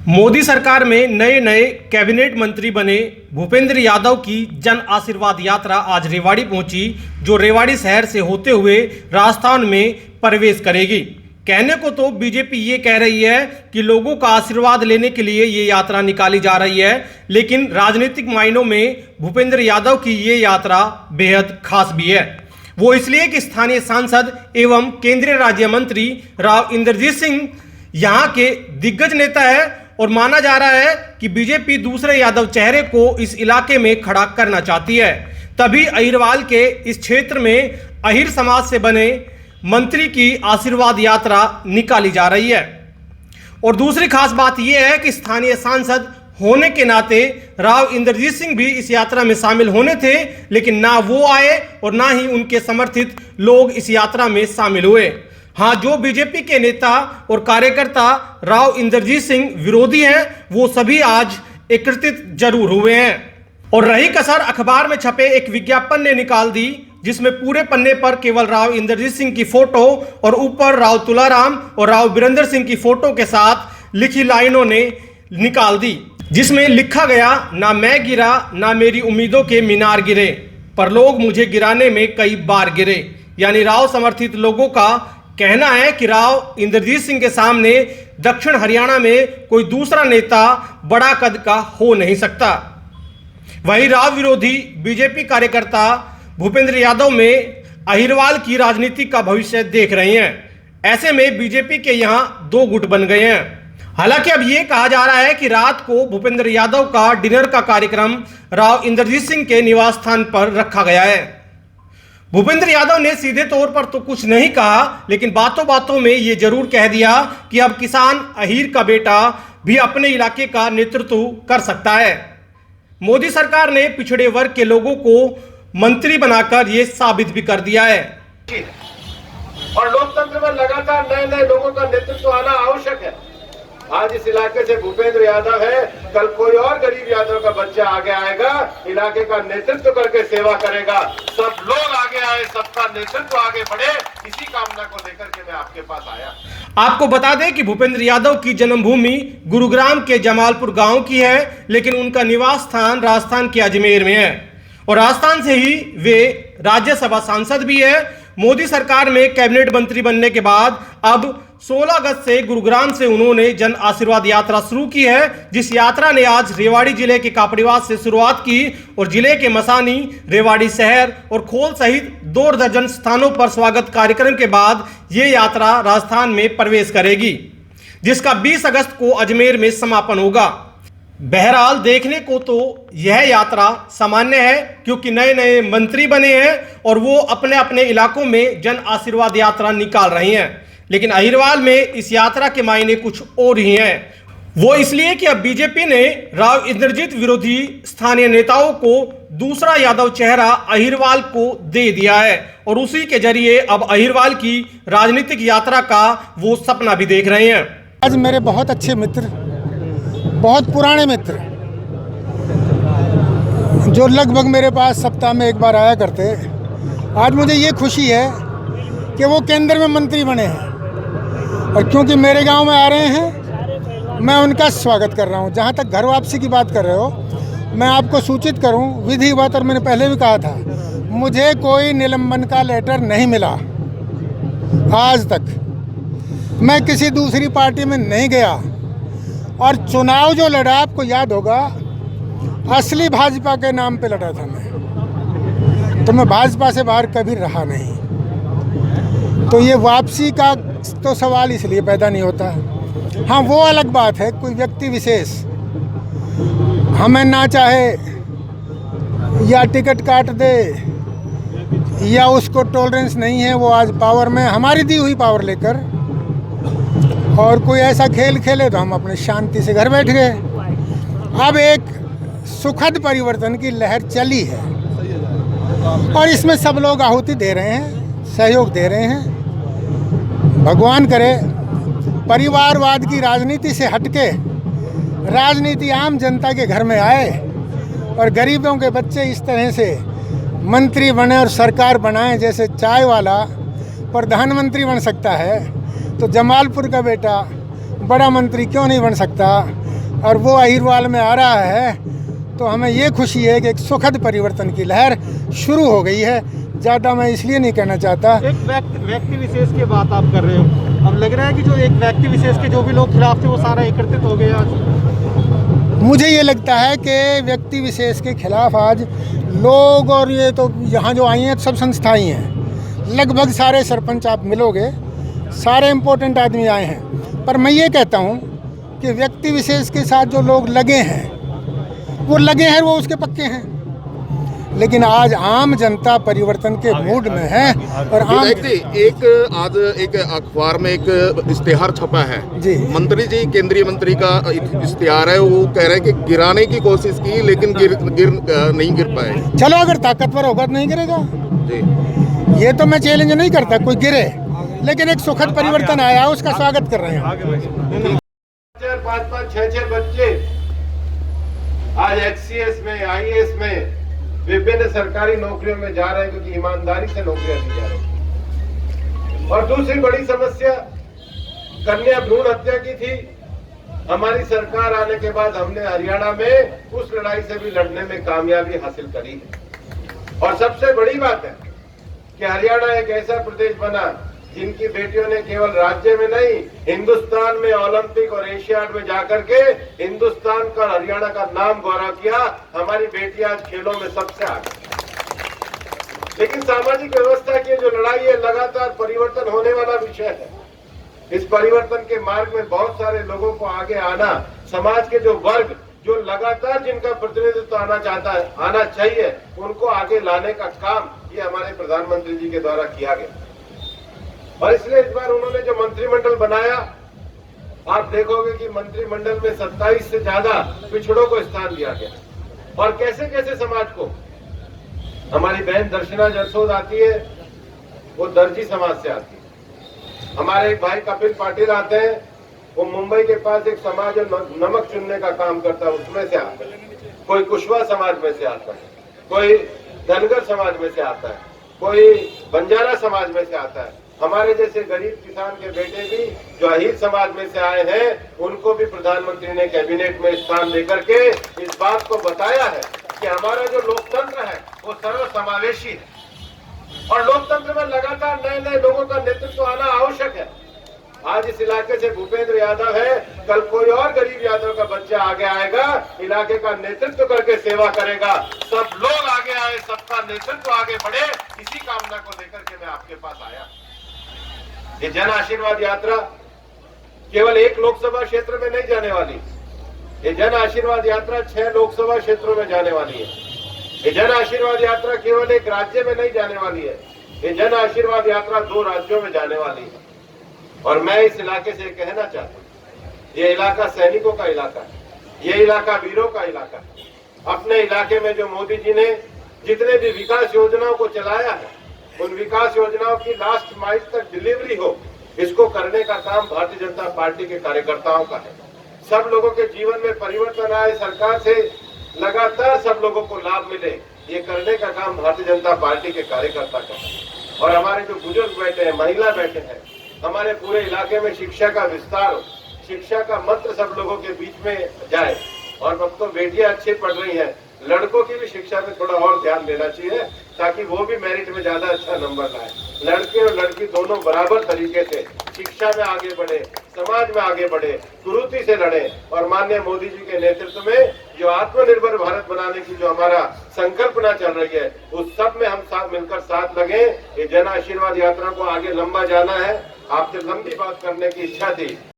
मोदी सरकार में नए नए कैबिनेट मंत्री बने भूपेंद्र यादव की जन आशीर्वाद यात्रा आज रेवाड़ी पहुंची, जो रेवाड़ी शहर से होते हुए राजस्थान में प्रवेश करेगी। कहने को तो बीजेपी ये कह रही है कि लोगों का आशीर्वाद लेने के लिए ये यात्रा निकाली जा रही है, लेकिन राजनीतिक मायनों में भूपेंद्र यादव की ये यात्रा बेहद खास भी है। वो इसलिए कि स्थानीय सांसद एवं केंद्रीय राज्य मंत्री राव इंद्रजीत सिंह यहाँ के दिग्गज नेता है और माना जा रहा है कि बीजेपी दूसरे यादव चेहरे को इस इलाके में खड़ा करना चाहती है। तभी अहिरवाल के इस क्षेत्र में अहिर समाज से बने मंत्री की आशीर्वाद यात्रा निकाली जा रही है। और दूसरी खास बात यह है कि स्थानीय सांसद होने के नाते राव इंद्रजीत सिंह भी इस यात्रा में शामिल होने थे, लेकिन ना वो आए और ना ही उनके समर्थित लोग इस यात्रा में शामिल हुए। हाँ, जो बीजेपी के नेता और कार्यकर्ता राव इंद्रजीत सिंह विरोधी हैं, वो सभी आज एकत्रित जरूर हुए हैं। और रही कसर अखबार में छपे एक विज्ञापन ने निकाल दी, जिसमें पूरे पन्ने पर केवल राव इंद्रजीत सिंह की फोटो और ऊपर राव तुलाराम और राव वीरेंद्र सिंह की फोटो के साथ लिखी लाइनों ने निकाल दी, जिसमें लिखा गया, ना मैं गिरा ना मेरी उम्मीदों के मीनार गिरे, पर लोग मुझे गिराने में कई बार गिरे। यानी राव समर्थित लोगों का कहना है कि राव इंद्रजीत सिंह के सामने दक्षिण हरियाणा में कोई दूसरा नेता बड़ा कद का हो नहीं सकता। वहीं राव विरोधी बीजेपी कार्यकर्ता भूपेंद्र यादव में अहिरवाल की राजनीति का भविष्य देख रहे हैं। ऐसे में बीजेपी के यहां दो गुट बन गए हैं। हालांकि अब यह कहा जा रहा है कि रात को भूपेंद्र यादव का डिनर का कार्यक्रम राव इंद्रजीत सिंह के निवास स्थान पर रखा गया है। भूपेंद्र यादव ने सीधे तौर पर तो कुछ नहीं कहा, लेकिन बातों बातों में ये जरूर कह दिया कि अब किसान अहीर का बेटा भी अपने इलाके का नेतृत्व कर सकता है। मोदी सरकार ने पिछड़े वर्ग के लोगों को मंत्री बनाकर ये साबित भी कर दिया है। और लोकतंत्र में लगातार नए नए लोगों का नेतृत्व आना आवश्यक है। आज इस इलाके से भूपेंद्र यादव है, कल कोई और गरीब यादव का बच्चा आगे आएगा, इलाके का नेतृत्व करके सेवा करेगा। सब लोग आगे आए, सबका नेतृत्व आगे बढ़े, इसी कामना को लेकर के मैं आपके पास आया। आपको बता दें कि भूपेंद्र यादव की जन्मभूमि गुरुग्राम के जमालपुर गांव की है, लेकिन उनका निवास स्थान राजस्थान के अजमेर में है और राजस्थान से ही वे राज्यसभा सांसद भी है। मोदी सरकार में कैबिनेट मंत्री बनने के बाद अब 16 अगस्त से गुरुग्राम से उन्होंने जन आशीर्वाद यात्रा शुरू की है, जिस यात्रा ने आज रेवाड़ी जिले के कापड़ीवास से शुरुआत की और जिले के मसानी, रेवाड़ी शहर और खोल सहित 2 दर्जन स्थानों पर स्वागत कार्यक्रम के बाद ये यात्रा राजस्थान में प्रवेश करेगी, जिसका 20 अगस्त को अजमेर में समापन होगा। बहरहाल देखने को तो यह यात्रा सामान्य है, क्योंकि नए नए मंत्री बने हैं और वो अपने अपने इलाकों में जन आशीर्वाद यात्रा निकाल रहे हैं। लेकिन अहिरवाल में इस यात्रा के मायने कुछ और ही हैं। वो इसलिए कि अब बीजेपी ने राव इंद्रजीत विरोधी स्थानीय नेताओं को दूसरा यादव चेहरा अहिरवाल को दे दिया है और उसी के जरिए अब अहिरवाल की राजनीतिक यात्रा का वो सपना भी देख रहे हैं। आज मेरे बहुत अच्छे मित्र, बहुत पुराने मित्र, जो लगभग मेरे पास सप्ताह में एक बार आया करते, आज मुझे ये खुशी है कि वो केंद्र में मंत्री बने हैं और क्योंकि मेरे गांव में आ रहे हैं, मैं उनका स्वागत कर रहा हूं। जहां तक घर वापसी की बात कर रहे हो, मैं आपको सूचित करूं विधिवत, और मैंने पहले भी कहा था, मुझे कोई निलंबन का लेटर नहीं मिला आज तक। मैं किसी दूसरी पार्टी में नहीं गया और चुनाव जो लड़ा, आपको याद होगा, असली भाजपा के नाम पे लड़ा था मैं, तो मैं भाजपा से बाहर कभी रहा नहीं। तो ये वापसी का तो सवाल इसलिए पैदा नहीं होता। हाँ, वो अलग बात है, कोई व्यक्ति विशेष हमें ना चाहे या टिकट काट दे या उसको टॉलरेंस नहीं है, वो आज पावर में, हमारी दी हुई पावर लेकर, और कोई ऐसा खेल खेले तो हम अपने शांति से घर बैठ गए। अब एक सुखद परिवर्तन की लहर चली है और इसमें सब लोग आहुति दे रहे हैं, सहयोग दे रहे हैं। भगवान करे परिवारवाद की राजनीति से हटके राजनीति आम जनता के घर में आए और गरीबों के बच्चे इस तरह से मंत्री बने और सरकार बनाएं। जैसे चाय वाला प्रधानमंत्री बन सकता है, तो जमालपुर का बेटा बड़ा मंत्री क्यों नहीं बन सकता? और वो अहिरवाल में आ रहा है, तो हमें ये खुशी है कि एक सुखद परिवर्तन की लहर शुरू हो गई है। ज़्यादा मैं इसलिए नहीं कहना चाहता। एक व्यक्ति विशेष की बात आप कर रहे हो, अब लग रहा है कि जो एक व्यक्ति विशेष के जो भी लोग खिलाफ थे वो सारा एकत्रित हो गए आज। मुझे ये लगता है कि व्यक्ति विशेष के खिलाफ आज लोग, और ये तो यहाँ जो आई हैं सब संस्थाएं हैं, लगभग सारे सरपंच आप मिलोगे, सारे इम्पोर्टेंट आदमी आए हैं। पर मैं ये कहता हूँ कि व्यक्ति विशेष के साथ जो लोग लगे हैं वो उसके पक्के हैं, लेकिन आज आम जनता परिवर्तन के मूड में है। और आज एक अखबार में एक इश्तेहार छपा है जी, मंत्री जी, केंद्रीय मंत्री का इश्तेहार है। वो कह रहे हैं कि गिराने की कोशिश की लेकिन नहीं गिर पाए। चलो अगर ताकतवर होगा तो नहीं गिरेगा जी। ये तो मैं चैलेंज नहीं करता कोई गिरे, लेकिन एक सुखद परिवर्तन आया, उसका स्वागत कर रहे हैं। 5-5, 6-6 बच्चे आज HCS में, IAS में, विभिन्न सरकारी नौकरियों में जा रहे हैं क्योंकि ईमानदारी से नौकरियां दी जा रही हैं। और दूसरी बड़ी समस्या कन्या भ्रूण हत्या की थी। हमारी सरकार आने के बाद हमने हरियाणा में उस लड़ाई से भी लड़ने में कामयाबी हासिल करी है। और सबसे बड़ी बात है कि हरियाणा एक ऐसा प्रदेश बना जिनकी बेटियों ने केवल राज्य में नहीं, हिंदुस्तान में ओलंपिक और एशियाड में जाकर के हिंदुस्तान का, हरियाणा का नाम गौरव किया। हमारी बेटियां आज खेलों में सबसे आगे। लेकिन सामाजिक व्यवस्था की जो लड़ाई है, लगातार परिवर्तन होने वाला विषय है। इस परिवर्तन के मार्ग में बहुत सारे लोगों को आगे आना, समाज के जो वर्ग जो लगातार जिनका प्रतिनिधित्व आना चाहिए, उनको आगे लाने का काम ये हमारे प्रधानमंत्री जी के द्वारा किया गया। और इसलिए इस बार उन्होंने जो मंत्रिमंडल बनाया, आप देखोगे कि मंत्रिमंडल में 27 से ज्यादा पिछड़ों को स्थान दिया गया। और कैसे कैसे समाज को, हमारी बहन दर्शना जरसोद आती है, वो दर्जी समाज से आती है। हमारे एक भाई कपिल पाटिल आते हैं, वो मुंबई के पास एक समाज जो नमक चुनने का काम करता है उसमें से आता है। कोई कुशवा समाज में से आता है, कोई धनगर समाज में से आता है, कोई बंजारा समाज में से आता है। हमारे जैसे गरीब किसान के बेटे भी जो अहीर समाज में से आए हैं, उनको भी प्रधानमंत्री ने कैबिनेट में स्थान देकर के इस बात को बताया है कि हमारा जो लोकतंत्र है वो सर्वसमावेशी है। और लोकतंत्र में लगातार नए नए लोगों का नेतृत्व आना आवश्यक है। आज इस इलाके से भूपेंद्र यादव है, कल कोई और गरीब यादव का बच्चा आगे आएगा, इलाके का नेतृत्व करके सेवा करेगा। सब लोग आगे आए, सबका नेतृत्व आगे बढ़े, इसी कामना को लेकर के मैं आपके पास आया। ये जन आशीर्वाद यात्रा केवल एक लोकसभा क्षेत्र में नहीं जाने वाली। ये जन आशीर्वाद यात्रा 6 लोकसभा क्षेत्रों में जाने वाली है। ये जन आशीर्वाद यात्रा केवल एक राज्य में नहीं जाने वाली है। ये जन आशीर्वाद यात्रा 2 राज्यों में जाने वाली है। और मैं इस इलाके से कहना चाहता हूँ, ये इलाका सैनिकों का इलाका है, ये इलाका वीरों का इलाका है। अपने इलाके में जो मोदी जी ने जितने भी विकास योजनाओं को चलाया है, उन विकास योजनाओं की लास्ट माइल तक डिलीवरी हो, इसको करने का काम भारतीय जनता पार्टी के कार्यकर्ताओं का है। सब लोगों के जीवन में परिवर्तन आए, सरकार से लगातार सब लोगों को लाभ मिले, ये करने का काम भारतीय जनता पार्टी के कार्यकर्ता का है। और हमारे जो बुजुर्ग बैठे हैं, महिला बैठे हैं, हमारे पूरे इलाके में शिक्षा का विस्तार हो, शिक्षा का मंत्र सब लोगों के बीच में जाए। और अब तो बेटियां अच्छी पढ़ रही हैं, लड़कों की भी शिक्षा में थोड़ा और ध्यान देना चाहिए ताकि वो भी मेरिट में ज्यादा अच्छा नंबर लाए। लड़के और लड़की दोनों बराबर तरीके से शिक्षा में आगे बढ़े, समाज में आगे बढ़े, कुरीति से लड़े। और माननीय मोदी जी के नेतृत्व में जो आत्मनिर्भर भारत बनाने की जो हमारा संकल्पना चल रही है, उस सब में हम साथ मिलकर साथ लगे। ये जन आशीर्वाद यात्रा को आगे लंबा जाना है। आपसे लंबी बात करने की इच्छा थी।